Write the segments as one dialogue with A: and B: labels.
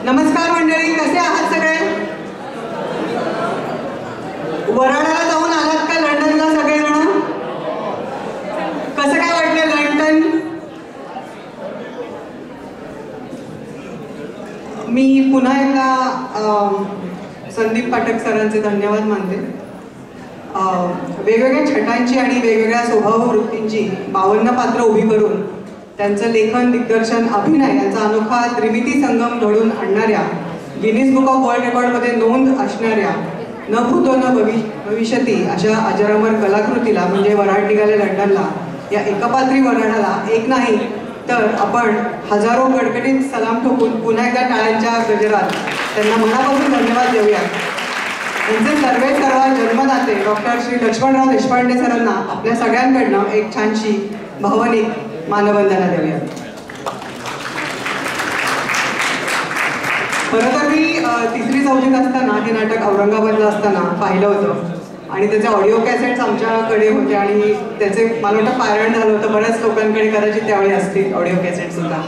A: नमस्कार मंडळी, कसे आहात सगळे? वराडाला जाऊन आलात का लंडनला सगळेजण? कसं काय वाटलं लंडन? मी पुन्हा एकदा संदीप पाठक सरांचे धन्यवाद मानते. वेगवेगळ्या छटांची आणि वेगवेगळ्या स्वभाववृत्तींची 52 पात्र उभी करून त्यांचं लेखन, दिग्दर्शन, अभिनय यांचा अनोखा त्रिमिती संगम घडून आणणाऱ्या, गिनीज बुक ऑफ वर्ल्ड रेकॉर्डमध्ये नोंद असणाऱ्या न भूतो न भविष्यती अशा अजरामर कलाकृतीला म्हणजे वऱ्हाड निघाले लंडनला या एकपात्री वऱ्हाडाला एक नाही तर आपण हजारो कडकडीत सलाम ठोकून पुन्हा एकदा टाळ्यांच्या गजरात त्यांना मनापासून धन्यवाद देऊया. त्यांचे सर्वे सर्व जन्मदाते डॉक्टर श्री लक्ष्मणराव देशपांडे सरांना आपल्या सगळ्यांकडनं एक छानशी भावनिक मानवंदना देऊया. खरं तर मी 3री-4थीत असताना हे नाटक औरंगाबादला असताना पाहिलं होतं आणि त्याचे ऑडिओ कॅसेट्स आमच्याकडे होते आणि त्याचे मला वाटतं पारायण झालं होतं. बऱ्याच लोकांकडे कदाचित त्यावेळी असतील ऑडिओ कॅसेट सुद्धा.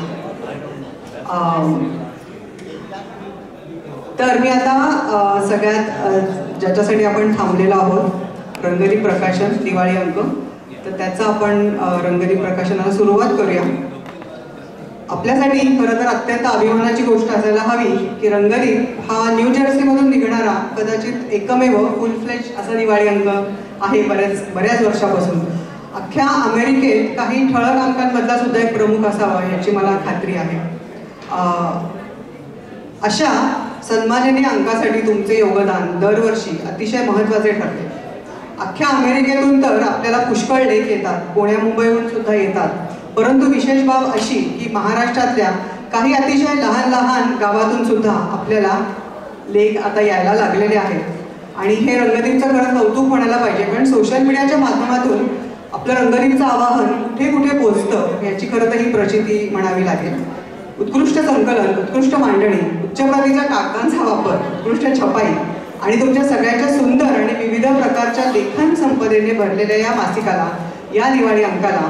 A: तर मी आता सगळ्यात ज्याच्यासाठी आपण थांबलेलो आहोत, रंगरी प्रकाशन दिवाळी अंक, तर त्याचं आपण रंगरी प्रकाशनाला सुरुवात करूया. आपल्यासाठी खरं तर अत्यंत अभिमानाची गोष्ट असायला हवी की रंगरीत हा न्यू जर्सीमधून निघणारा कदाचित एकमेव फुल फ्लेज असा दिवाळी अंक आहे बऱ्याच वर्षापासून. अख्ख्या अमेरिकेत काही ठळक अंकांमधला सुद्धा एक प्रमुख असावा याची मला खात्री आहे. अशा सन्माननीय अंकासाठी तुमचे योगदान दरवर्षी अतिशय महत्त्वाचे ठरते. अख्ख्या अमेरिकेतून तर आपल्याला पुष्कळ लेख येतात, पुण्या मुंबईहून सुद्धा येतात, परंतु विशेष बाब अशी की महाराष्ट्रातल्या काही अतिशय लहान लहान गावातून सुद्धा आपल्याला लेख आता यायला लागलेले आहेत आणि हे रंगदीपचं खरं कौतुक म्हणायला पाहिजे. कारण सोशल मीडियाच्या माध्यमातून आपलं रंगदीपचं आवाहन कुठे कुठे पोचतं याची खरं तर ही प्रचिती म्हणावी लागेल. उत्कृष्ट संकलन, उत्कृष्ट मांडणी, उच्च प्रतीच्या कागदांचा वापर, उत्कृष्ट छपाई आणि तुमच्या सगळ्यांच्या सुंदर आणि विविध प्रकारच्या लेखन संपदेने भरलेल्या या मासिकाला, या दिवाळी अंकाला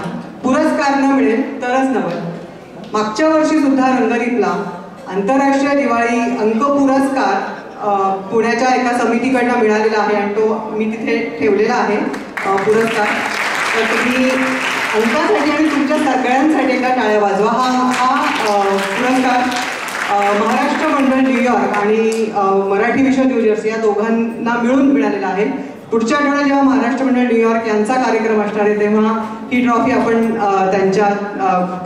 A: पुरस्कार न मिळेल तरच नवल. मागच्या वर्षी सुद्धा रंगदीपला आंतरराष्ट्रीय दिवाळी अंक पुरस्कार पुण्याच्या एका समितीकडनं मिळालेला आहे आणि तो मी तिथे ठेवलेला आहे पुरस्कार. तर तुम्ही अंकासाठी आणि तुमच्या सगळ्यांसाठी एका टाळ्या वाजवा. हा पुरस्कार महाराष्ट्र मंडळ न्यूयॉर्क आणि मराठी विश्व न्यू जर्सी या दोघांना मिळून मिळालेला आहे. पुढच्या आठवड्यात जेव्हा महाराष्ट्र मंडळ न्यूयॉर्क यांचा कार्यक्रम असणार आहे तेव्हा ही ट्रॉफी आपण त्यांच्या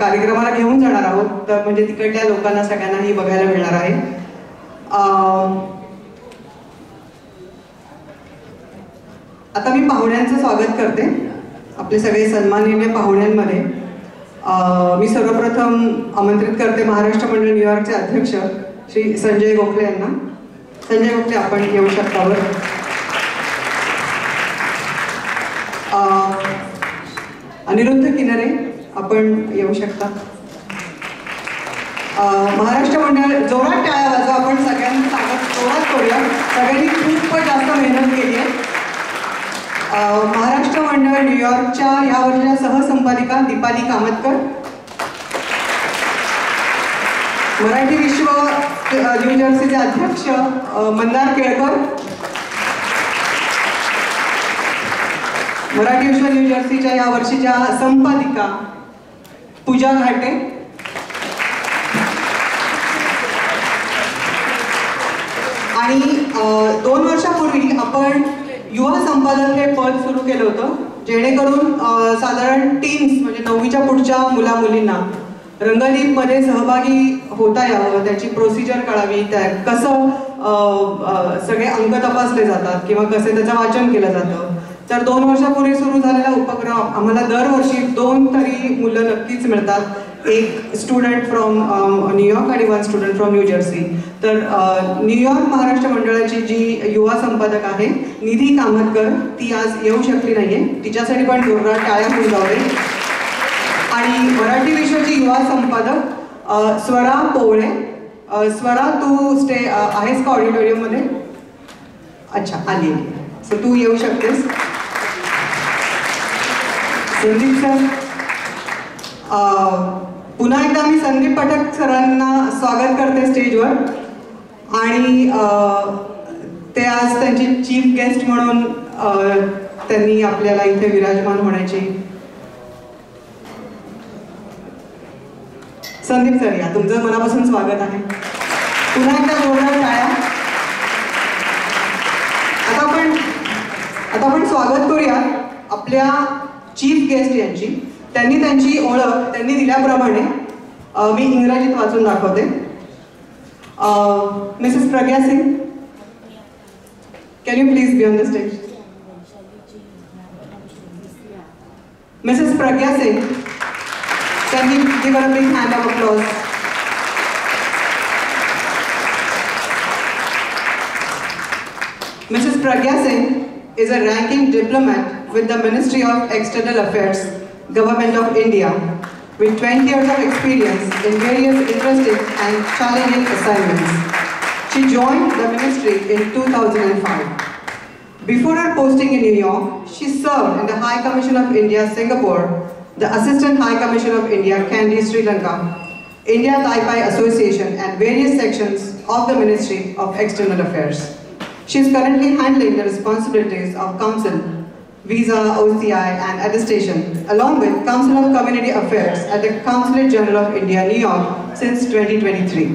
A: कार्यक्रमाला घेऊन जाणार आहोत. तर म्हणजे तिकडल्या लोकांना सगळ्यांनाही बघायला मिळणार आहे. आता मी पाहुण्यांचं स्वागत करते. आपले सगळे सन्माननीय पाहुण्यांमध्ये मी सर्वप्रथम आमंत्रित करते महाराष्ट्र मंडळ न्यूयॉर्कचे अध्यक्ष श्री संजय गोखले यांना. संजय गोखले, आपण येऊ शकता बरं. अनिरुद्ध किनारे, आपण येऊ शकता. महाराष्ट्र मंडळ, जोरात टाळ्या वाजवा. आपण सगळ्यांनी जोरात करूया. सगळ्यांनी खूप जास्त मेहनत केली आहे. महाराष्ट्र मंडळ न्यूयॉर्कच्या या वर्षाच्या सहसंपादिका दीपाली कामतकर, मराठी विश्व न्यू जर्सीचे अध्यक्ष मंदार केळकर, मराठी विश्व न्यू जर्सीच्या या वर्षीच्या संपादिका पूजा घाटे, आणि 2 वर्षापूर्वी आपण युवा संपादक हे पद सुरू केलं होतं जेणेकरून साधारण टीन्स म्हणजे 9वीच्या पुढच्या मुला मुलींना रंगदीपमध्ये सहभागी होता यावं, त्याची प्रोसिजर कळावी, त्या कसं सगळे अंक तपासले जातात किंवा कसे त्याचं वाचन केलं जातं. तर 2 वर्षापूर्वी सुरू झालेला उपक्रम आम्हाला दरवर्षी 2 तरी मुलं नक्कीच मिळतात. एक स्टुडंट फ्रॉम न्यूयॉर्क आणि 1 स्टुडंट फ्रॉम न्यू जर्सी. तर न्यूयॉर्क महाराष्ट्र मंडळाची जी युवा संपादक आहे निधी कामतकर, ती आज येऊ शकली नाहीये. तिच्यासाठी पण जोरदार टाळ्या होऊन जावे. आणि मराठी विश्वची युवा संपादक स्वरा पोवळे. स्वरा, तू आहेस का ऑडिटोरियममध्ये? अच्छा, आली. सो तू येऊ शकतेस. संदीप सर, पुन्हा एकदा मी संदीप पाठक सरांना स्वागत करते स्टेजवर. आणि ते आज त्यांचे चीफ गेस्ट म्हणून त्यांनी आपल्याला इथे विराजमान होण्याची. संदीप सर, या तुमचं मनापासून स्वागत आहे. पुन्हा एकदा जोरदार टाळ्या. आता आपण स्वागत करूया आपल्या चीफ गेस्ट यांची. त्यांनी त्यांची ओळख त्यांनी दिल्याप्रमाणे मी इंग्रजीत वाचून दाखवते. Mrs Pragya Singh, can you please be on the stage? Mrs Pragya Singh, can you give her a big hand of applause? Mrs. Pragya Singh is a ranking diplomat with the Ministry of External Affairs, Government of India, with 20 years of experience in various interesting and challenging assignments. She joined the ministry in 2005. Before her posting in New York, she served in the High Commission of India, Singapore, the Assistant High Commissioner of India, Kandy, Sri Lanka, India Thai Association, and various sections of the Ministry of External Affairs. She is currently handling the responsibilities of Council, Visa, OCI, and Attestation, along with Council of Community Affairs at the Consulate General of India, New York, since 2023.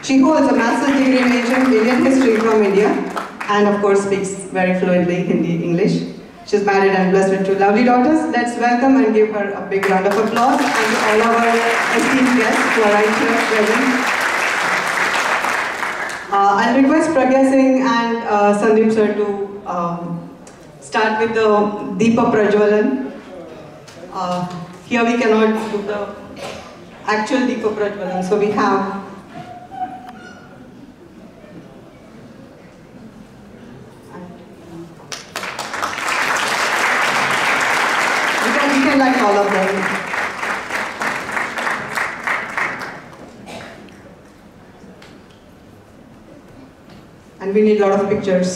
A: She holds a master's degree in ancient Indian history from India, and of course speaks very fluently Hindi, English. She's married and blessed with 2 lovely daughters. Let's welcome and give her a big round of applause, and to all of our esteemed guests who are right here present. I'll request Pragya Singh and Sandeep sir to start with the Deepa Prajwalan. Here we cannot do the actual Deepa Prajwalan, so we have like all of them. And we need a lot of pictures.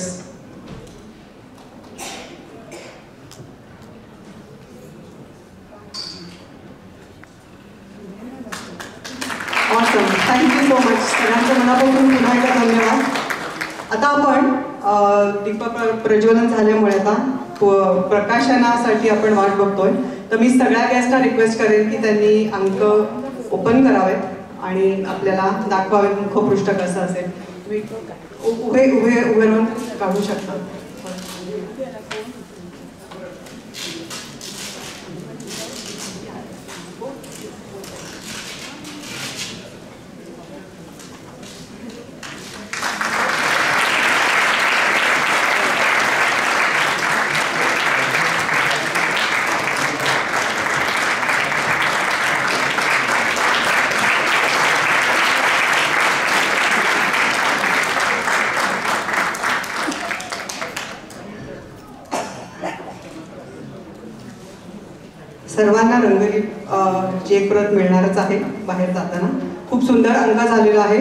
A: Awesome. Thank you so much. सगळ्यांच्या मनापासून पुन्हा एकदा धन्यवाद. आता आपण दीप प्रज्वलन झाल्यामुळे आता प्रकाशनासाठी आपण वाट बघतोय. तर मी सगळ्या गेस्टना रिक्वेस्ट करेन की त्यांनी अंक ओपन करावेत आणि आपल्याला दाखवावेत मुखपृष्ठ कसं असेल. तुम्ही उभे राहून काढू शकता. सर्वांना रंगीत चेक प्रत मिळणारच आहे बाहेर जाताना. खूप सुंदर अंक झालेला आहे.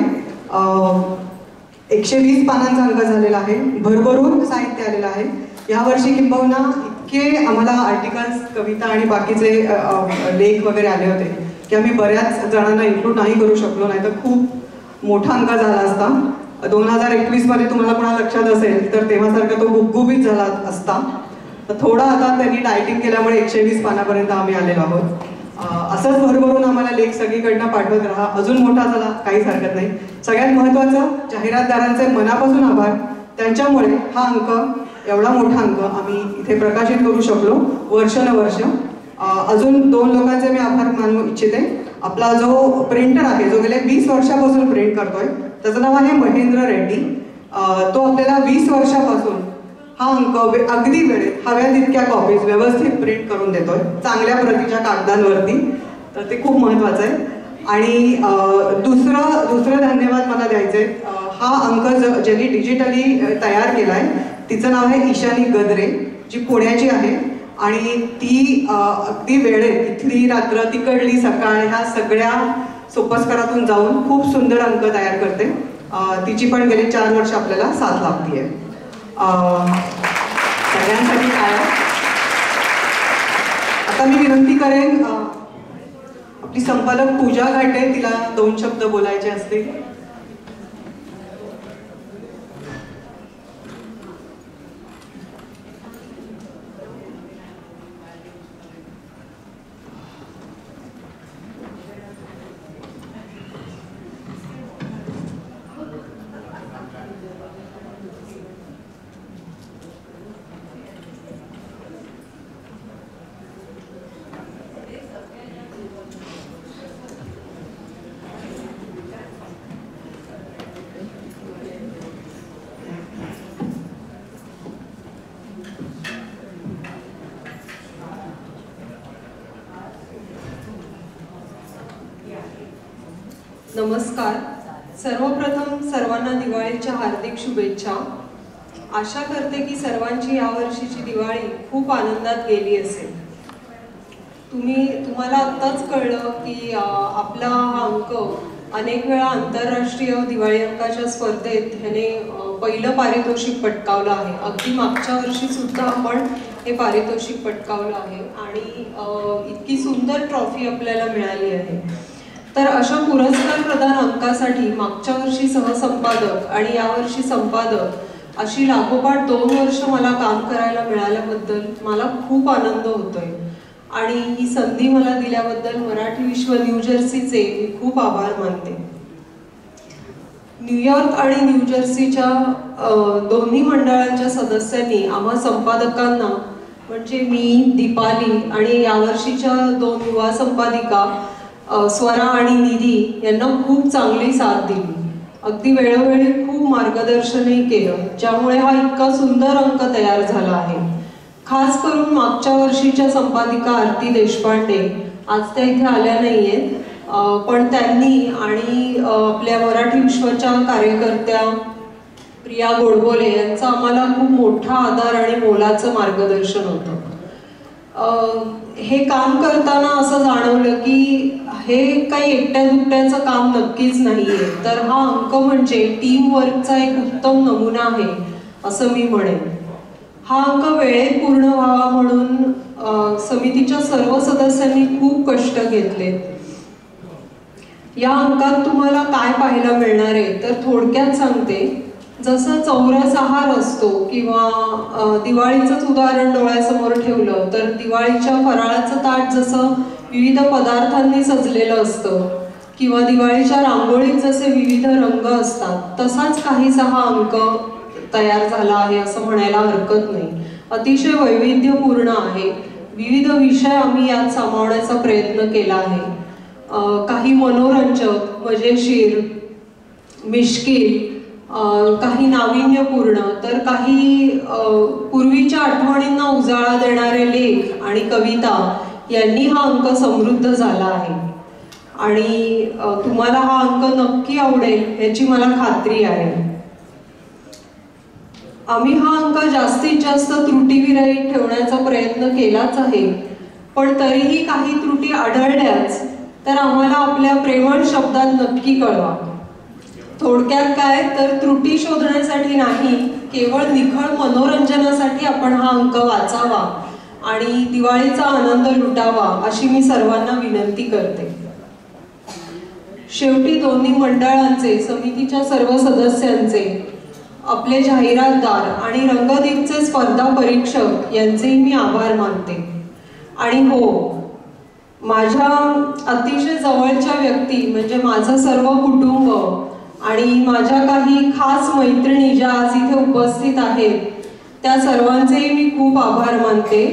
A: 120 पानांचा अंक झालेला आहे. भरभरून साहित्य आलेलं आहे. यावर्षी किंबहुना इतके आम्हाला आर्टिकल्स, कविता आणि बाकीचे लेख वगैरे आले होते की आम्ही बऱ्याच जणांना इन्क्लूड नाही करू शकलो, नाही तर खूप मोठा अंक झाला असता. 2021 मध्ये तुम्हाला कोणाला लक्षात असेल तर तेव्हासारखा तो गुबगुबीत झाला असता. तर थोडा आता त्यांनी डायटिंग केल्यामुळे 120 पानापर्यंत आम्ही आलेलो आहोत. असंच भरभरून आम्हाला लेख सगळीकडनं पाठवत राहा. अजून मोठा झाला काहीच हरकत नाही. सगळ्यात महत्त्वाचं जाहिरातदारांचे मनापासून आभार. त्यांच्यामुळे हा अंक, एवढा मोठा अंक आम्ही इथे प्रकाशित करू शकलो वर्षानुवर्ष. अजून 2 लोकांचे मी आभार मानू इच्छिते. आपला जो प्रिंटर आहे, जो गेले 20 वर्षापासून प्रिंट करतोय, त्याचं नाव आहे महेंद्र रेड्डी. तो आपल्याला 20 वर्षापासून हा अंक अगदी वेळेत हव्या तितक्या कॉपीज व्यवस्थित प्रिंट करून देतोय, चांगल्या प्रतीच्या कागदांवरती. तर ते खूप महत्त्वाचं आहे. आणि दुसरं धन्यवाद मला द्यायचे. हा अंक ज्यांनी डिजिटली तयार केलाय तिचं नाव आहे ईशानी गद्रे, जी पुण्याची आहे. आणि ती अगदी वेळेत इथली रात्र तिकडली सकाळ ह्या सगळ्या सोपस्करातून जाऊन खूप सुंदर अंक तयार करते. तिची पण गेली 4 वर्ष आपल्याला साथ लागतीये. सगळ्यांसाठी काय. आता मी विनंती करेन आपली संपादक पूजा घाटे, तिला 2 शब्द बोलायचे असतील.
B: नमस्कार. सर्वप्रथम सर्वांना दिवाळीच्या हार्दिक शुभेच्छा. आशा करते की सर्वांची यावर्षीची दिवाळी खूप आनंदात गेली असेल. तुम्हाला आत्ताच कळलं की आपला हा अंक अनेक वेळा आंतरराष्ट्रीय दिवाळी अंकाच्या स्पर्धेत ह्याने पहिलं पारितोषिक पटकावलं आहे. अगदी मागच्या वर्षी सुद्धा आपण हे पारितोषिक पटकावलं आहे आणि इतकी सुंदर ट्रॉफी आपल्याला मिळाली आहे. तर अशा पुरस्कार प्रदान अंकासाठी मागच्या वर्षी सहसंपादक आणि यावर्षी संपादक अशी लागोपाठ 2 वर्ष मला काम करायला मिळाल्याबद्दल मला खूप आनंद होतोय आणि ही संधी मला दिल्याबद्दल मराठी विश्व न्यूजर्सीचे मी खूप आभार मानते. न्यूयॉर्क आणि न्यूजर्सीच्या दोन्ही मंडळांच्या सदस्यांनी आम्हा संपादकांना म्हणजे मी, दीपाली आणि यावर्षीच्या 2 युवा संपादिका स्वरा आणि निधी यांना खूप चांगली साथ दिली. अगदी वेळोवेळी खूप मार्गदर्शनही केलं, ज्यामुळे हा इतका सुंदर अंक तयार झाला आहे. खास करून मागच्या वर्षीच्या संपादिका आरती देशपांडे, आज त्या इथे आल्या नाहीयेत, पण त्यांनी आणि आपल्या मराठी विश्वाच्या कार्यकर्त्या प्रिया गोडबोले यांचा आम्हाला खूप मोठा आधार आणि मोलाचं मार्गदर्शन होतं. हे काम करताना असं जाणवलं की हे काही एकट्या दुकट्याचं काम नक्कीच नाहीये, तर हा अंक म्हणजे टीम वर्कचा एक उत्तम नमुना आहे असं मी म्हणेन. हा अंक वेळेत पूर्ण व्हावा म्हणून समितीच्या सर्व सदस्यांनी खूप कष्ट घेतले. या अंकात तुम्हाला काय पाहायला मिळणार आहे तर थोडक्यात सांगते. जसं चौरस आहार असतो किंवा दिवाळीचंच उदाहरण डोळ्यासमोर ठेवलं तर दिवाळीच्या फराळाचं ताट जसं विविध पदार्थांनी सजलेलं असतं किंवा दिवाळीच्या रांगोळीत जसे विविध रंग असतात, तसाच काहीसा हा अंक तयार झाला आहे असं म्हणायला हरकत नाही. अतिशय वैविध्यपूर्ण आहे. विविध विषय आम्ही यात सामावण्याचा प्रयत्न केला आहे. काही मनोरंजक, मजेशीर, मिश्किल, काही नाविन्यपूर्ण, तर काही पूर्वीच्या आठवणींना उजाळा देणारे लेख आणि कविता यांनी हा अंक समृद्ध झाला आहे आणि तुम्हाला हा अंक नक्की आवडेल याची मला खात्री आहे. आम्ही हा अंक जास्तीत जास्त त्रुटीविरहित ठेवण्याचा प्रयत्न केलाच आहे, पण तरीही काही त्रुटी आढळल्याच तर आम्हाला आपल्या प्रेमळ शब्दात नक्की कळवा. थोडक्यात काय तर त्रुटी शोधण्यासाठी नाही, केवळ निखळ मनोरंजनासाठी आपण हा अंक वाचावा आणि दिवाळीचा आनंद लुटावा अशी मी सर्वांना विनंती करते. शेवटी दोन्ही मंडळांचे, समितीच्या सर्व सदस्यांचे, आपले जाहिरातदार आणि रंगदीपचे स्पर्धा परीक्षक यांचेही मी आभार मानते. आणि हो, माझ्या अतिशय जवळच्या व्यक्ती म्हणजे माझं सर्व कुटुंब आणि माझ्या काही खास मैत्रिणी ज्या आज इथे उपस्थित आहेत त्या सर्वांचेही मी खूप आभार मानते.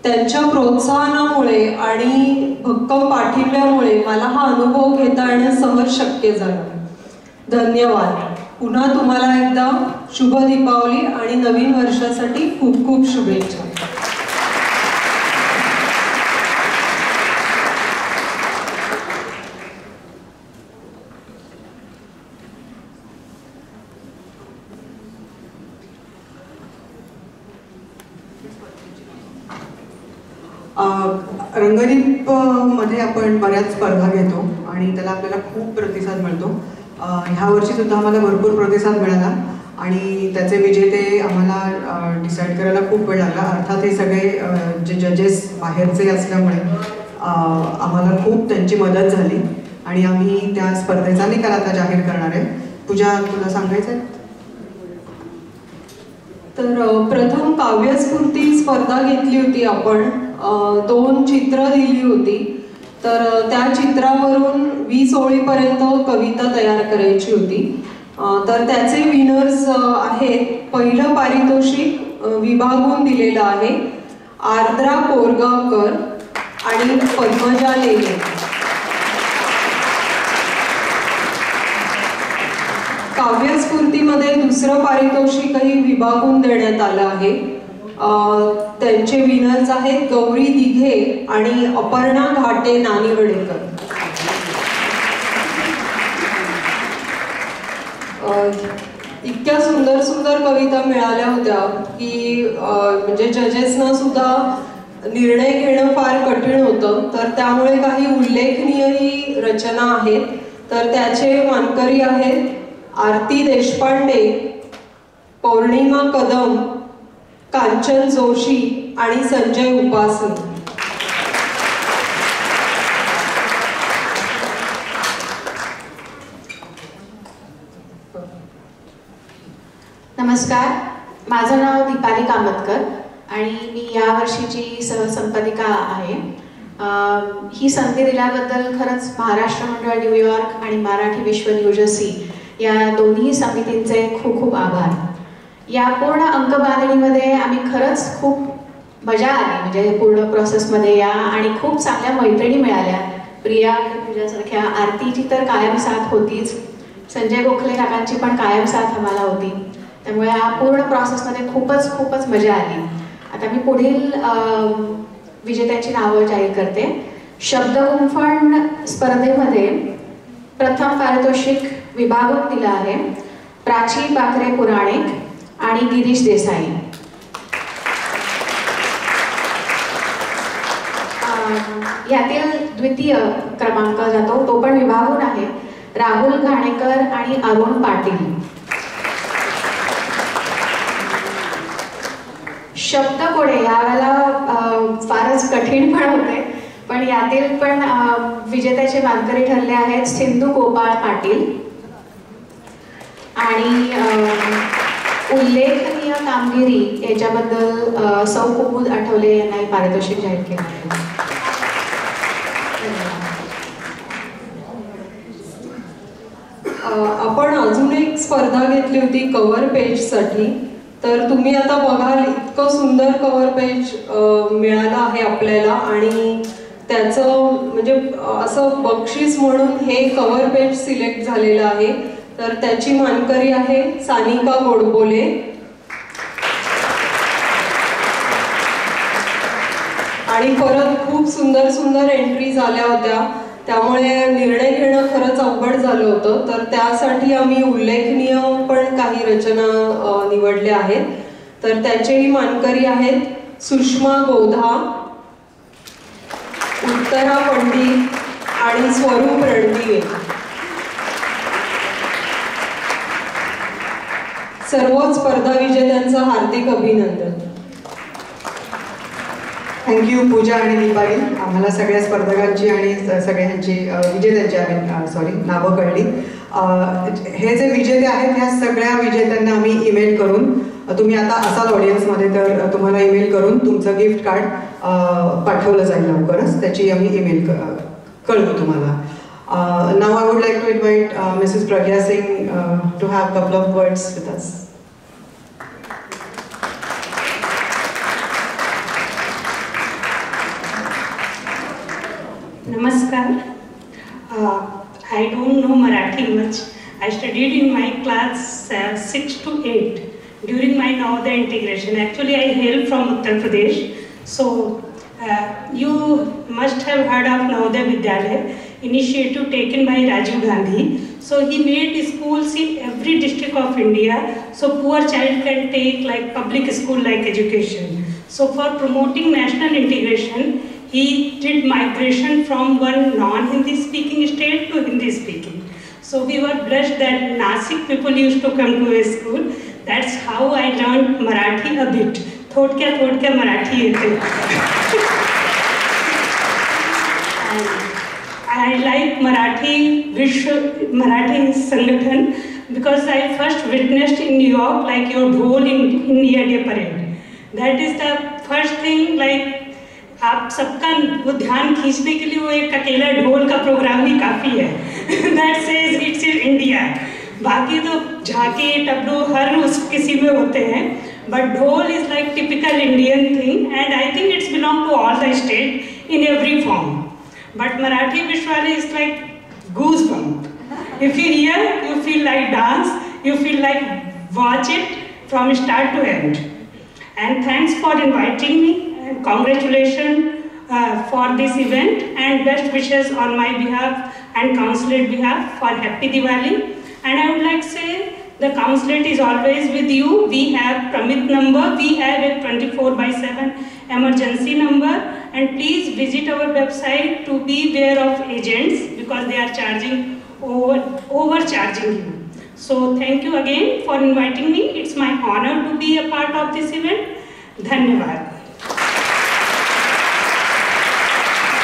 B: त्यांच्या प्रोत्साहनामुळे आणि भक्कम पाठिंब्यामुळे मला हा अनुभव घेता येणं सहज शक्य झालं. धन्यवाद. पुन्हा तुम्हाला एकदा शुभ दीपावली आणि नवीन वर्षासाठी खूप खूप शुभेच्छा.
A: रंगदीप मध्ये आपण बऱ्याच स्पर्धा घेतो आणि त्याला आपल्याला खूप प्रतिसाद मिळतो. ह्या वर्षी सुद्धा आम्हाला भरपूर प्रतिसाद मिळाला आणि त्याचे विजेते आम्हाला डिसाईड करायला खूप वेळ लागला. अर्थात हे सगळे जे जजेस बाहेरचे असल्यामुळे आम्हाला खूप त्यांची मदत झाली आणि आम्ही त्या स्पर्धेचा निकाल आता जाहीर करणार आहे. पूजा, तुला सांगायचं आहे?
B: तर प्रथम काव्यस्फूर्ती स्पर्धा घेतली होती आपण. 2 चित्र दिली होती, तर त्या चित्रावरून 20 ओळीपर्यंत कविता तयार करायची होती. तर त्याचे विनर्स आहेत. पहिलं पारितोषिक विभागून दिलेलं आहे आर्द्रा कोरगावकर आणि पद्मजा लेले. काव्यस्फूर्तीमध्ये दुसरं पारितोषिकही विभागून देण्यात आलं आहे. त्यांचे विनर्स आहेत गौरी दिघे आणि अपर्णा घाटे नानिवडेकर. इतक्या सुंदर सुंदर कविता मिळाल्या होत्या की म्हणजे जजेसना सुद्धा निर्णय घेणं फार कठीण होतं. तर त्यामुळे काही उल्लेखनीयही रचना आहेत. तर त्याचे मानकरी आहेत आरती देशपांडे, पौर्णिमा कदम, कांचन जोशी आणि संजय उपासनी.
C: नमस्कार, माझं नाव दीपाली कामतकर आणि मी या वर्षीची सहसंपादिका आहे. ही संधी दिल्याबद्दल खरंच महाराष्ट्र मंडळ न्यूयॉर्क आणि मराठी विश्व न्यूजर्सी या दोन्ही समितींचे खूप खूप आभार. या पूर्ण अंकबांधणीमध्ये आम्ही खरंच खूप मजा आली, म्हणजे पूर्ण प्रोसेसमध्ये या आणि खूप चांगल्या मैत्रिणी मिळाल्या. प्रिया तुझ्यासारख्या, आरतीची तर कायम साथ होतीच, संजय गोखले काकांची पण कायम साथ आम्हाला होती. त्यामुळे या पूर्ण प्रोसेसमध्ये खूपच मजा आली. आता मी पुढील विजेत्यांची नावं जाहीर करते. शब्दगुंफण स्पर्धेमध्ये प्रथम पारितोषिक विभागून दिलं आहे प्राची बाकरे पुराणिक आणि गिरीश देसाई. यातील द्वितीय क्रमांक जातो तो पण विभागून आहे राहुल घाणेकर आणि अरुण पाटील. शब्दकोडे यावेळेला फारच कठीण पण होते, पण यातील पण विजेत्याचे मानकरी ठरले आहेत सिंधू गोपाळ पाटील आणि उल्लेखनीय कामगिरी याच्याबद्दल सौ कुमुद आठवले यांनाही पारितोषिक जाहीर केले आहे.
B: आपण अजून एक स्पर्धा घेतली होती कव्हर पेजसाठी. तर तुम्ही आता बघाल इतकं सुंदर कव्हर पेज मिळालं आहे आपल्याला आणि त्याचं म्हणजे असं बक्षीस म्हणून हे कव्हर पेज सिलेक्ट झालेलं आहे. तर त्याची मानकरी आहे सानिका गोडबोले. आणि परत खूप सुंदर सुंदर एंट्रीज आल्या होत्या, त्यामुळे निर्णय घेणं खरंच अवघड झालं होतं. तर त्यासाठी आम्ही उल्लेखनीय पण काही रचना निवडल्या आहेत. तर त्याचेही मानकरी आहेत सुषमा गोधा, उत्तरा पंडित आणि स्वरूप रणदिवे. सर्व स्पर्धा विजेत्यांचं हार्दिक अभिनंदन.
A: थँक्यू पूजा आणि दीपाली. आम्हाला सगळ्या स्पर्धकांची आणि सगळ्यांची विजेत्यांची नावं कळली. हे जे विजेते आहेत ह्या सगळ्या विजेत्यांना आम्ही ईमेल करून, तुम्ही आता असाल ऑडियन्समध्ये तर तुम्हाला ईमेल करून तुमचं गिफ्ट कार्ड पाठवलं जाईल लवकरच. त्याची आम्ही ईमेल कळवू तुम्हाला. Now I would like to invite Mrs Pragya Singh to have couple of words with us.
D: Namaskar. I don't know Marathi much. I studied in my class 6 to 8 during my Navodaya integration. Actually, I hail from Uttar Pradesh. So, you must have heard of Navodaya Vidyalaya, initiative taken by Rajiv Gandhi. So, he made schools in every district of India, so poor child can take like public school like education. So, for promoting national integration, he did migration from one non-Hindi speaking state to Hindi speaking. So we were blessed that Nasik people used to come to a school. That's how I learned Marathi a bit. Thotkia Marathi yete. I like Marathi Sangathan because I first witnessed in New York like your dhol in India Day parade. That is the first thing, like आप सबका वो ध्यान खींचने के लिए वो एक अकेला ढोल का प्रोग्राम ही काफ़ी है. That says it's in India. बाकी तो झाके टबलू हर उस किसी में होते हैं, but ढोल is like typical Indian thing and I think it's belong to all the state in every form. But Marathi Vishwale is like goosebump. If you hear, you feel like dance, you feel like watch it from start to end. And thanks for inviting me. Congratulations for this event and best wishes on my behalf and consulate behalf for Happy Diwali. And I would like to say the consulate is always with you. We have Pramit number, we have a 24/7 emergency number, and please visit our website to be aware of agents because they are charging overcharging you. So thank you again for inviting me. It's my honor to be a part of this event. Dhanyavad.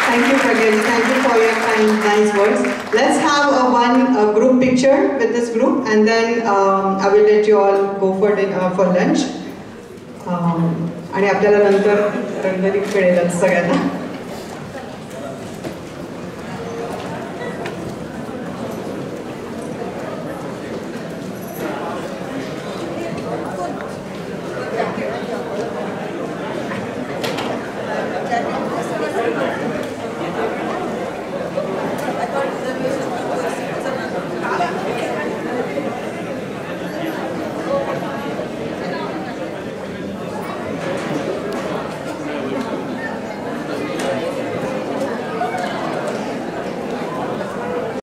A: Thank you, Pragati. Thank you for your kind, nice words. Let's have one group picture with this group, and then I will let you all go for lunch. आणि आपल्याला नंतर रंगोली कळेलच सगळ्यांना.